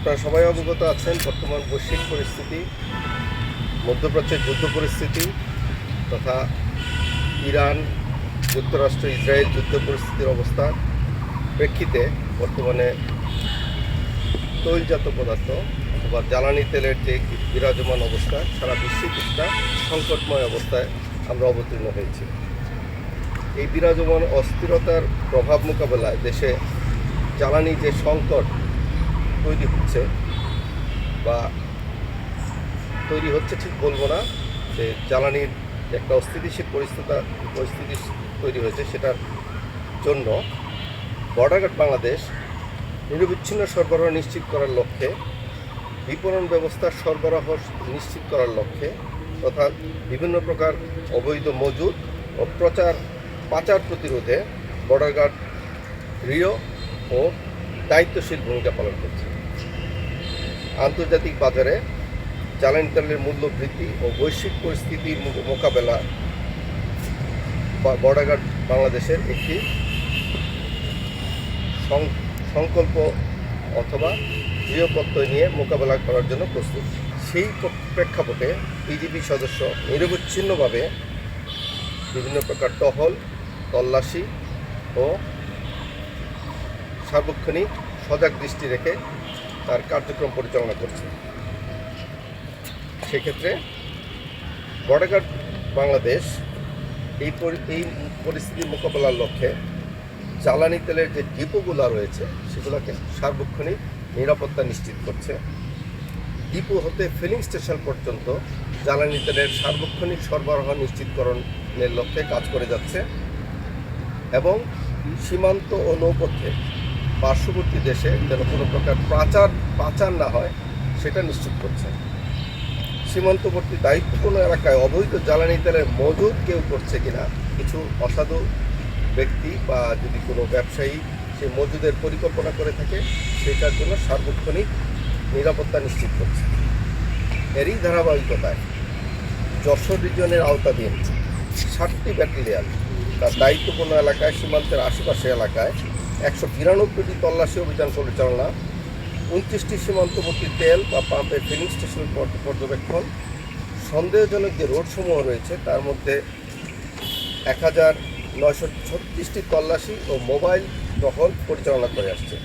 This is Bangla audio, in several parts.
আপনারা সবাই অবগত আছেন বর্তমান বৈশ্বিক পরিস্থিতি, মধ্যপ্রাচ্যের যুদ্ধ পরিস্থিতি তথা ইরান যুক্তরাষ্ট্র ইসরায়েল যুদ্ধ পরিস্থিতির অবস্থা প্রেক্ষিতে বর্তমানে তৈলজাত পদার্থ অথবা জ্বালানি তেলের যে বিরাজমান অবস্থা সারা বিশ্বে কিছুটা সংকটময় অবস্থায় আমরা অবতীর্ণ হয়েছি। এই বিরাজমান অস্থিরতার প্রভাব মোকাবেলায় দেশে জ্বালানি যে সংকট তৈরি হচ্ছে বা তৈরি হচ্ছে ঠিক বলবো না, যে জ্বালানির একটা অস্থিতিশীল পরিস্থিতি তৈরি হয়েছে, সেটার জন্য বর্ডার গার্ড বাংলাদেশ নিরবিচ্ছিন্ন সরবরাহ নিশ্চিত করার লক্ষ্যে, বিপণন ব্যবস্থার সরবরাহ নিশ্চিত করার লক্ষ্যে তথা বিভিন্ন প্রকার অবৈধ মজুদ ও পাচার প্রতিরোধে বর্ডার গার্ড দৃঢ় ও দায়িত্বশীল ভূমিকা পালন করছে। আন্তর্জাতিক বাজারে জ্বালানি তেলের মূল্য বৃদ্ধি ও বৈশ্বিক পরিস্থিতির মোকাবেলা বর্ডার গার্ড বাংলাদেশের একটি সংকল্প অথবা দৃঢ় প্রত্যয় নিয়ে মোকাবেলা করার জন্য প্রস্তুত। সেই প্রেক্ষাপটে বিজিবি সদস্য নিরবচ্ছিন্নভাবে বিভিন্ন প্রকার টহল, তল্লাশি ও সার্বক্ষণিক সজাগ দৃষ্টি রেখে তার কার্যক্রম পরিচালনা করছে। সেক্ষেত্রে বর্ডার গার্ড বাংলাদেশ এই পরিস্থিতি মোকাবেলার লক্ষ্যে জ্বালানি তেলের যে ডিপোগুলো রয়েছে সেগুলোকে সার্বক্ষণিক নিরাপত্তা নিশ্চিত করছে। ডিপো হতে ফিলিং স্টেশন পর্যন্ত জ্বালানি তেলের সার্বক্ষণিক সরবরাহ নিশ্চিতকরণের লক্ষ্যে কাজ করে যাচ্ছে এবং সীমান্ত ও নৌপথে পার্শ্ববর্তী দেশে যেন কোনো প্রকার পাচার না হয় সেটা নিশ্চিত করছে। সীমান্তবর্তী দায়িত্বপূর্ণ এলাকায় অবৈধ জ্বালানি তেলের মজুদ কেউ করছে কিনা, কিছু অসাধু ব্যক্তি বা যদি কোনো ব্যবসায়ী সেই মজুদের পরিকল্পনা করে থাকে সেটার জন্য সার্বক্ষণিক নিরাপত্তা নিশ্চিত করছে। এরই ধারাবাহিকতায় যশোর রিজনের আওতাধীন 7টি ব্যাটালিয়ন তার দায়িত্বপূর্ণ এলাকায় সীমান্তের আশেপাশে এলাকায় 192টি তল্লাশি অভিযান পরিচালনা, 29টি সীমান্তবর্তী তেল বা পাম্পের ফিলিং স্টেশন পর্যবেক্ষণ, সন্দেহজনক যে রোডসমূহ রয়েছে তার মধ্যে 1936টি তল্লাশি ও মোবাইল টহল পরিচালনা করে আসছে।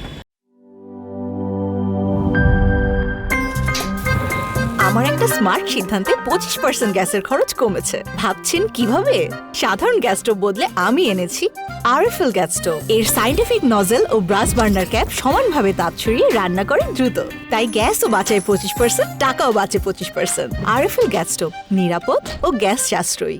আমার একটা স্মার্ট সিদ্ধান্তে 25% গ্যাসের খরচ কমেছে। ভাবছেন কিভাবে? সাধারণ গ্যাস স্টোভ বদলে আমি এনেছি আরএফএল গ্যাস স্টোভ। এর সাইন্টিফিক নজল ও ব্রাস বার্নার ক্যাপ সমানভাবে তাপ ছড়িয়ে রান্না করে দ্রুত, তাই গ্যাসও বাঁচায় 25%, টাকাও বাঁচে 25%। আরএফএল গ্যাস স্টোভ নিরাপদ ও গ্যাস সাশ্রয়ী।